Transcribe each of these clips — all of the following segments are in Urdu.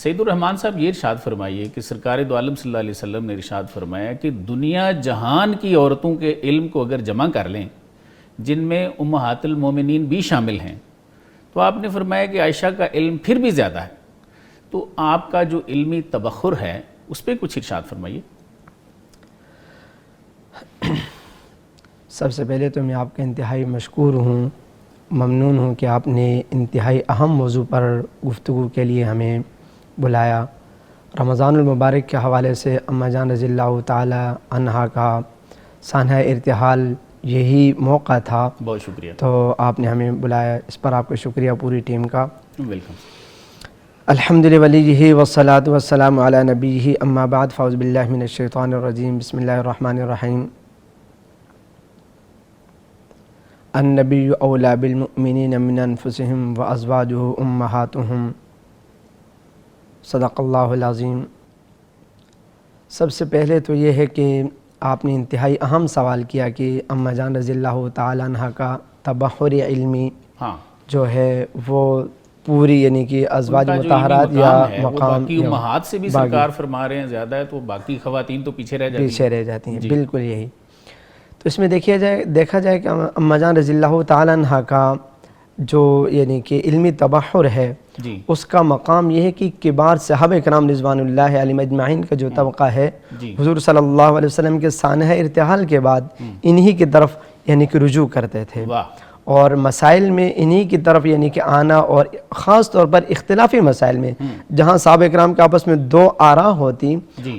سید الرحمن صاحب یہ ارشاد فرمائیے کہ سرکار دو عالم صلی اللہ علیہ وسلم نے ارشاد فرمایا کہ دنیا جہان کی عورتوں کے علم کو اگر جمع کر لیں جن میں امہات المومنین بھی شامل ہیں تو آپ نے فرمایا کہ عائشہ کا علم پھر بھی زیادہ ہے. تو آپ کا جو علمی تبخر ہے اس پہ کچھ ارشاد فرمائیے. سب سے پہلے تو میں آپ کا انتہائی مشکور ہوں، ممنون ہوں کہ آپ نے انتہائی اہم موضوع پر گفتگو کے لیے ہمیں بلایا. رمضان المبارک کے حوالے سے اماں جان رضی اللہ تعالی عنہا کا سانحہ ارتحال یہی موقع تھا. بہت شکریہ. تو آپ نے ہمیں بلایا، اس پر آپ کا شکریہ پوری ٹیم کا. ویلکم. الحمد للہ والصلاة والسلام علی نبیہ اما بعد فاعوذ باللہ من الشیطان الرجیم بسم اللہ الرحمن الرحیم. النبی اولی بالمؤمنین من انفسہم وازواجہ امہاتہم. صدق اللہ العظیم. سب سے پہلے تو یہ ہے کہ آپ نے انتہائی اہم سوال کیا کہ اماں جان رضی اللہ تعالیٰ عنہ کا تبحر علمی جو ہے وہ پوری یعنی کہ ازواج مطہرات یا مقام باقی امہات سے بھی سرکار فرما رہے ہیں زیادہ ہے، تو باقی خواتین تو پیچھے رہ جاتی ہیں. بالکل یہی. تو اس میں دیکھا جائے کہ اماں جان رضی اللہ تعالیٰ عنہ کا جو یعنی کہ علمی تبحر ہے اس کا مقام یہ ہے کہ کبار صحابہ کرام رضوان اللہ علیہم اجمعین کا جو طبقہ ہے حضور صلی اللہ علیہ وسلم کے سانحہ ارتحال کے بعد انہی کی طرف یعنی کہ رجوع کرتے تھے، اور مسائل میں انہی کی طرف یعنی کہ آنا، اور خاص طور پر اختلافی مسائل میں جہاں صحابہ کرام کے آپس میں دو آراء ہوتی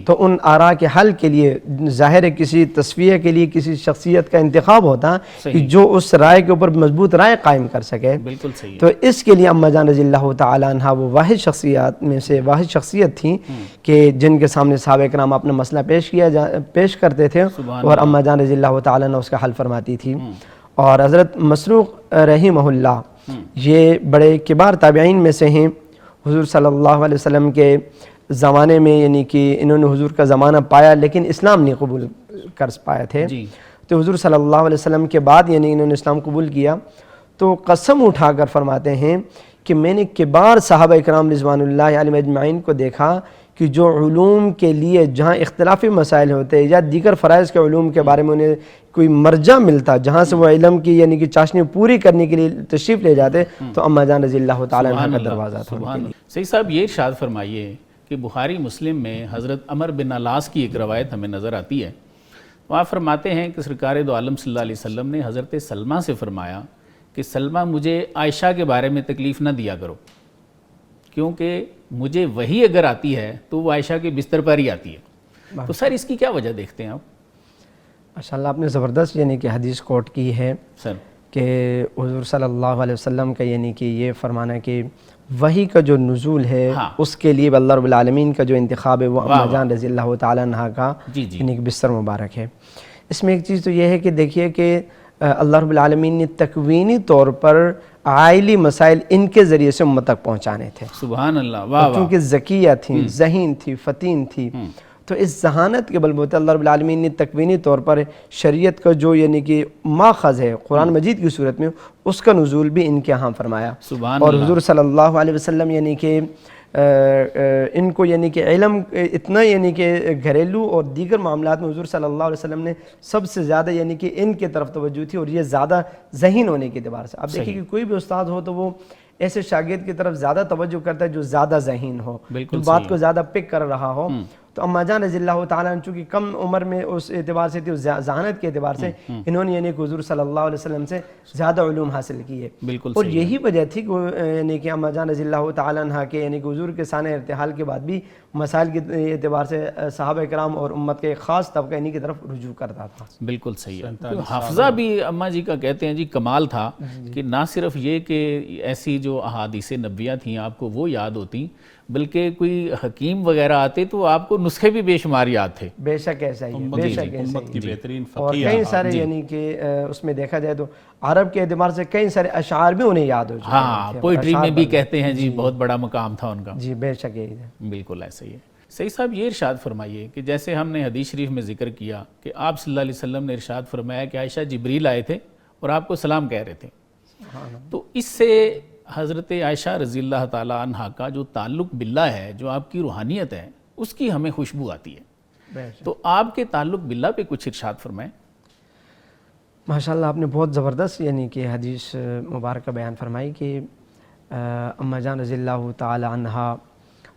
تو ان آراء کے حل کے لیے ظاہر ہے کسی تصفیہ کے لیے کسی شخصیت کا انتخاب ہوتا کہ جو اس رائے کے اوپر مضبوط رائے قائم کر سکے. بالکل صحیح. تو اس کے لیے اماں جان رضی اللہ تعالیٰ عنہ وہ واحد شخصیات میں سے واحد شخصیت تھیں کہ جن کے سامنے صحابہ کرام اپنا مسئلہ پیش کرتے تھے اور اماں جان رضی اللہ تعالیٰ عنہ اس کا حل فرماتی تھی. اور حضرت مسروق رحمہ اللہ یہ بڑے کبار تابعین میں سے ہیں. حضور صلی اللہ علیہ وسلم کے زمانے میں یعنی کہ انہوں نے حضور کا زمانہ پایا لیکن اسلام نہیں قبول کر پائے تھے. تو حضور صلی اللہ علیہ وسلم کے بعد یعنی انہوں نے اسلام قبول کیا تو قسم اٹھا کر فرماتے ہیں کہ میں نے کبار صحابہ کرام رضوان اللہ علیہم اجمعین کو دیکھا کہ جو علوم کے لیے جہاں اختلافی مسائل ہوتے یا دیگر فرائض کے علوم کے بارے میں انہیں کوئی مرجع ملتا جہاں سے وہ علم کی یعنی کہ چاشنی پوری کرنے کے لیے تشریف لے جاتے تو اماں جان رضی اللہ تعالیٰ عنہ کا دروازہ تھا. صحیح صاحب یہ ارشاد فرمائیے کہ بخاری مسلم میں حضرت عمر بن علاس کی ایک روایت ہمیں نظر آتی ہے. وہاں فرماتے ہیں کہ سرکار دو عالم صلی اللہ علیہ وسلم نے حضرت سلمہ سے فرمایا کہ سلمہ مجھے عائشہ کے بارے میں تکلیف نہ دیا کرو کیونکہ مجھے وہی اگر آتی ہے تو وہ عائشہ کے بستر پر ہی آتی ہے. تو سر اس کی کیا وجہ دیکھتے ہیں آپ؟ ماشاءاللہ آپ نے زبردست یعنی کہ حدیث کوٹ کی ہے سر کہ حضور صلی اللہ علیہ وسلم کا یعنی کہ یہ فرمانا کہ وحی کا جو نزول ہے اس کے لیے اللہ رب العالمین کا جو انتخاب ہے وہ اماں جان رضی اللہ تعالیٰ عنہ کا یعنی کہ بستر مبارک ہے. اس میں ایک چیز تو یہ ہے کہ دیکھیے کہ اللہ رب العالمین نے تکوینی طور پر عائلی مسائل ان کے ذریعے سے امت تک پہنچانے تھے. سبحان اللہ. واہ کیونکہ ذکیہ تھیں، ذہین تھی، فتین تھی، تو اس ذہانت کے بلبوتے اللہ رب العالمین نے تکوینی طور پر شریعت کا جو یعنی کہ ماخذ ہے قرآن مجید کی صورت میں اس کا نزول بھی ان کے ہاں فرمایا. اور حضور صلی اللہ علیہ وسلم یعنی کہ ان کو یعنی کہ علم اتنا یعنی کہ گھریلو اور دیگر معاملات میں حضور صلی اللہ علیہ وسلم نے سب سے زیادہ یعنی کہ ان کی طرف توجہ تھی اور یہ زیادہ ذہین ہونے کے اعتبار سے. اب دیکھیے کہ کوئی بھی استاد ہو تو وہ ایسے شاگرد کی طرف زیادہ توجہ کرتا ہے جو زیادہ ذہین ہو، جو بات کو زیادہ پک کر رہا ہو. تو اماں جان رضی اللہ تعالیٰ عنہ چونکہ کم عمر میں اس اعتبار سے تھی، اس ذہانت کے اعتبار سے انہوں نے یعنی کہ حضور صلی اللہ علیہ وسلم سے زیادہ علوم حاصل کیے. اور یہی وجہ تھی کہ یعنی کہ اماں جان رضی اللہ تعالیٰ عنہ کے یعنی کہ حضور کے سانحہ ارتحال کے بعد بھی مسائل کے اعتبار سے صحابہ کرام اور امت کے ایک خاص طبقہ انہی کی طرف رجوع کرتا تھا. بالکل صحیح ہے. حافظہ بھی اماں جی کا کہتے ہیں جی کمال تھا کہ نہ صرف یہ کہ ایسی جو احادیث نبویہ تھیں آپ کو وہ یاد ہوتی بلکہ کوئی حکیم وغیرہ آتے تو آپ کو نسخے بھی بے شمار یاد تھے. بے شک ایسا ہی بے شک ایسا ہی. اور کئی سارے یعنی کہ اس میں دیکھا جائے تو عرب کے اعتبار سے کئی سارے اشعار بھی انہیں یاد ہو. ہاں پوئٹری میں بھی کہتے ہیں جی بہت بڑا مقام تھا ان کا. جی بے شک یہی ہے. بالکل ایسا ہی ہے. صحیح صاحب یہ ارشاد فرمائیے کہ جیسے ہم نے حدیث شریف میں ذکر کیا کہ آپ صلی اللہ علیہ وسلم نے ارشاد فرمایا کہ عائشہ جبریل آئے تھے اور آپ کو سلام کہہ رہے تھے، تو اس سے حضرت عائشہ رضی اللہ تعالیٰ عنہ کا جو تعلق باللہ ہے، جو آپ کی روحانیت ہے، اس کی ہمیں خوشبو آتی ہے، تو آپ کے تعلق باللہ پہ کچھ ارشاد فرمائیں۔ ماشاءاللہ آپ نے بہت زبردست یعنی کہ حدیث مبارکہ بیان فرمائی کہ اماں جان رضی اللہ تعالی عنہا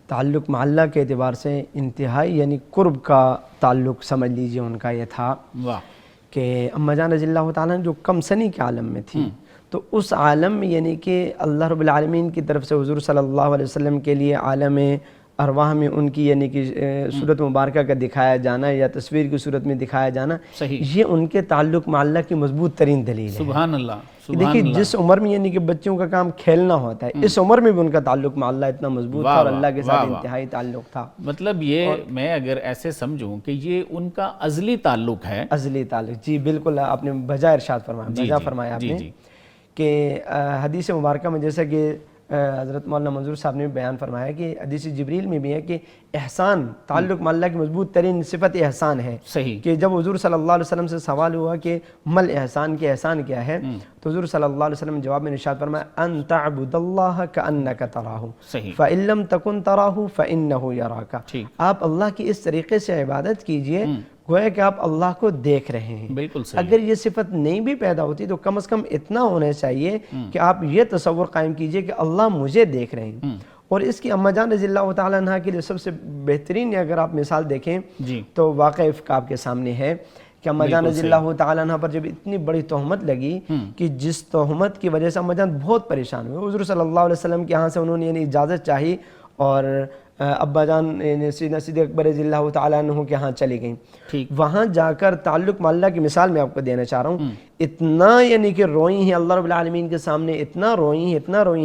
تعلق مع اللہ کے اعتبار سے انتہائی یعنی قرب کا تعلق سمجھ لیجئے ان کا یہ تھا واہ، کہ اماں جان رضی اللہ تعالیٰ جو کم سنی کے عالم میں تھی، تو اس عالم میں یعنی کہ اللہ رب العالمین کی طرف سے حضور صلی اللہ علیہ وسلم کے لیے عالم ارواح میں ان کی یعنی کہ صورت مبارکہ کا دکھایا جانا یا تصویر کی صورت میں دکھایا جانا، صحیح، یہ ان کے تعلق مع اللہ کی مضبوط ترین دلیل ہے۔ سبحان اللہ، سبحان دیکھیے اللہ، جس عمر میں یعنی کہ بچوں کا کام کھیلنا ہوتا ہے، اس عمر میں بھی ان کا تعلق مع اللہ اتنا مضبوط تھا اور اللہ کے ساتھ انتہائی تعلق تھا۔ مطلب یہ میں اگر ایسے سمجھوں کہ یہ ان کا ازلی تعلق ہے، ازلی تعلق، جی بالکل آپ نے بجا ارشاد فرمایا، بجا فرمایا آپ نے کہ حدیث مبارکہ میں جیسا کہ حضرت مولانا منظور صاحب نے بیان فرمایا کہ حدیث جبریل میں بھی ہے کہ احسان تعلق مع اللہ کی مضبوط ترین صفت احسان ہے، صحیح، کہ جب حضور صلی اللہ علیہ وسلم سے سوال ہوا کہ مل احسان کہ احسان کیا ہے، تو حضور صلی اللہ علیہ وسلم نے جواب میں ارشاد فرمایا ان تعبد اللہ کأنک تراہ صحیح، فإن لم تکن تراہ فإنہ یراک، ٹھیک، آپ اللہ کی اس طریقے سے عبادت کیجئے گویا کہ آپ اللہ کو دیکھ رہے ہیں۔ بالکل صحیح، اگر یہ صفت نہیں بھی پیدا ہوتی تو کم از کم اتنا ہونا چاہیے کہ آپ یہ تصور قائم کیجئے کہ اللہ مجھے دیکھ رہے ہیں۔ اور اس کی اماں جان رضی اللہ تعالیٰ عنہ کے لیے سب سے بہترین اگر آپ مثال دیکھیں جی، تو واقعہ افک آپ کے سامنے ہے کہ اماں جان رضی اللہ تعالیٰ عنہ پر جب اتنی بڑی تہمت لگی کہ جس تہمت کی وجہ سے اماں جان بہت پریشان ہوئے، حضور صلی اللہ علیہ وسلم کے یہاں سے انہوں نے یعنی اجازت چاہی اور ابا جان سیدنا صدیق اکبر رضی اللہ تعالیٰ عنہ کے ہاں چلی گئیں۔ ٹھیک، وہاں جا کر تعلق مع اللہ کی مثال میں آپ کو دینا چاہ رہا ہوں، اتنا یعنی کہ روئی ہیں اللہ رب العالمین کے سامنے، اتنا روئی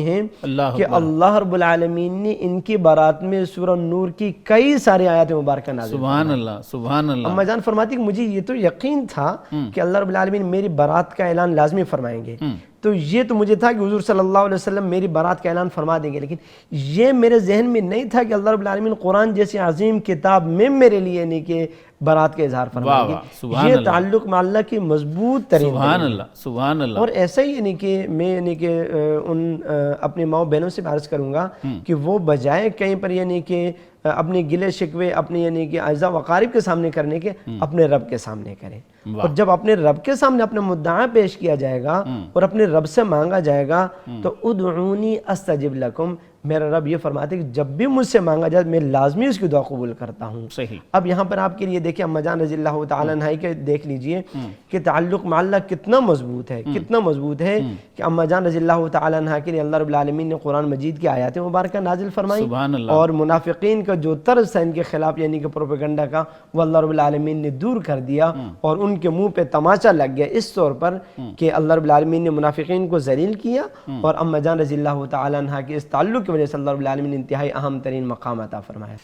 ہیں اللہ کہ اللہ رب العالمین نے ان کی بارات میں سورہ نور کی کئی سارے آیات مبارکہ نازل سبحان اللہ، سبحان اللہ، اماں جان فرماتی کہ مجھے یہ تو یقین تھا کہ اللہ رب العالمین میری بارات کا اعلان لازمی فرمائیں گے، تو یہ تو مجھے تھا کہ حضور صلی اللہ علیہ وسلم میری بارات کا اعلان فرما دیں گے، لیکن یہ میرے ذہن میں نہیں تھا کہ اللہ رب العالمین قرآن جیسی عظیم کتاب میں میرے لیے نہیں کہ بارات کا اظہار فرمائیں گے۔ یہ تعلق مع اللہ کی مضبوط ترین سبحان اللہ، سبحان اللہ، اور ایسا ہی یعنی کہ میں یعنی کہ ان اپنے ماؤں بہنوں سے عرض کروں گا کہ وہ بجائے کہیں پر یعنی کہ اپنے گلے شکوے اپنے یعنی کہ اعزاء و اقارب کے سامنے کرنے کے اپنے رب کے سامنے کریں، اور جب اپنے رب کے سامنے اپنا مدعا پیش کیا جائے گا اور اپنے رب سے مانگا جائے گا تو ادعونی استجب لکم، میرا رب یہ فرماتے کہ جب بھی مجھ سے مانگا جائے میں لازمی اس کی دعا قبول کرتا ہوں۔ صحیح، اب یہاں پر آپ کے لیے دیکھیں اماں جان رضی اللہ تعالیٰ عنہ کے دیکھ لیجئے کہ تعلق مع اللہ کتنا مضبوط ہے، کتنا مضبوط ہے کہ اماں جان رضی اللہ تعالیٰ عنہ کے لیے اللہ رب العالمین نے قرآن مجید کی آیات مبارکہ نازل فرمائی، سبحان اللہ، اور منافقین کا جو طرز تھا ان کے خلاف یعنی کہ پروپیگنڈا کا، وہ اللہ رب العالمین نے دور کر دیا اور ان کے منہ پہ تماچا لگ گیا اس طور پر کہ اللہ رب العالمین نے منافقین کو ذلیل کیا، اور اماں جان رضی اللہ تعالیٰ عنہ کے اس تعلق کی وجہ سے اللہ رب العالمین نے انتہائی اہم ترین مقام عطا فرمایا۔